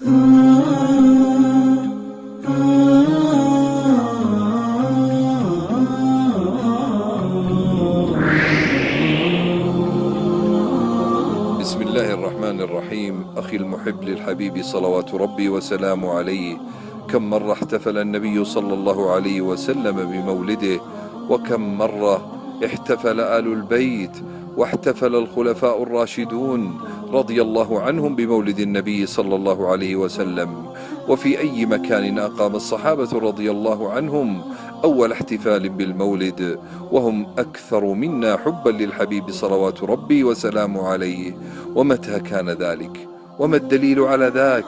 بسم الله الرحمن الرحيم. أخي المحب للحبيب صلوات ربي وسلامه عليه، كم مرة احتفل النبي صلى الله عليه وسلم بمولده، وكم مرة احتفل آل البيت واحتفل الخلفاء الراشدون رضي الله عنهم بمولد النبي صلى الله عليه وسلم. وفي أي مكان أقام الصحابة رضي الله عنهم أول احتفال بالمولد، وهم أكثر منا حبا للحبيب صلوات ربي وسلامه عليه. ومتى كان ذلك؟ وما الدليل على ذاك؟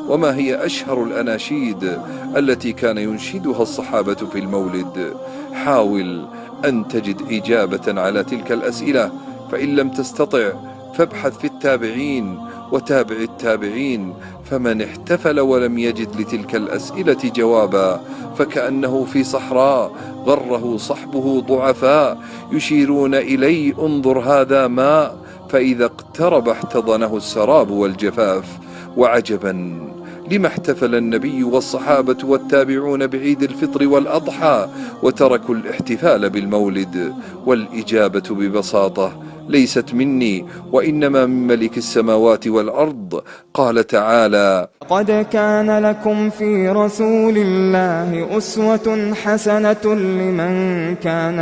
وما هي أشهر الأناشيد التي كان ينشدها الصحابة في المولد؟ حاول أن تجد إجابة على تلك الأسئلة، فإن لم تستطع فابحث في التابعين وتابع التابعين، فمن احتفل ولم يجد لتلك الأسئلة جوابا فكأنه في صحراء غره صحبه ضعفاء يشيرون إليه انظر هذا ماء، فإذا اقترب احتضنه السراب والجفاف. وعجبا لما احتفل النبي والصحابة والتابعون بعيد الفطر والأضحى وتركوا الاحتفال بالمولد؟ والإجابة ببساطة ليست مني، وإنما من ملك السماوات والأرض. قال تعالى: قد كان لكم في رسول الله أسوة حسنة لمن كان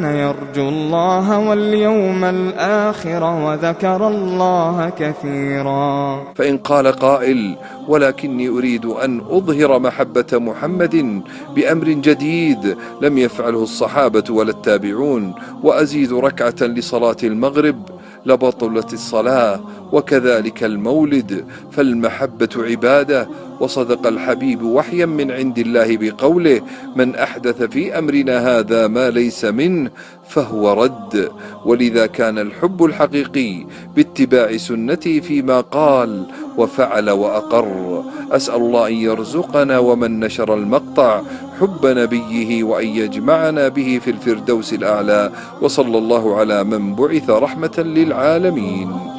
يرجو الله واليوم الآخر وذكر الله كثيرا. فإن قال قائل: ولكني أريد أن أظهر محبة محمد بأمر جديد لم يفعله الصحابة ولا التابعون، وأزيد ركعة لصلاة المغرب، لبطلت الصلاة، وكذلك المولد، فالمحبة عبادة. وصدق الحبيب وحيا من عند الله بقوله: من أحدث في أمرنا هذا ما ليس منه فهو رد. ولذا كان الحب الحقيقي باتباع سنته فيما قال وفعل وأقر. أسأل الله أن يرزقنا ومن نشر المقطع حب نبيه، وأن يجمعنا به في الفردوس الأعلى. وصلى الله على من بعث رحمة للعالمين.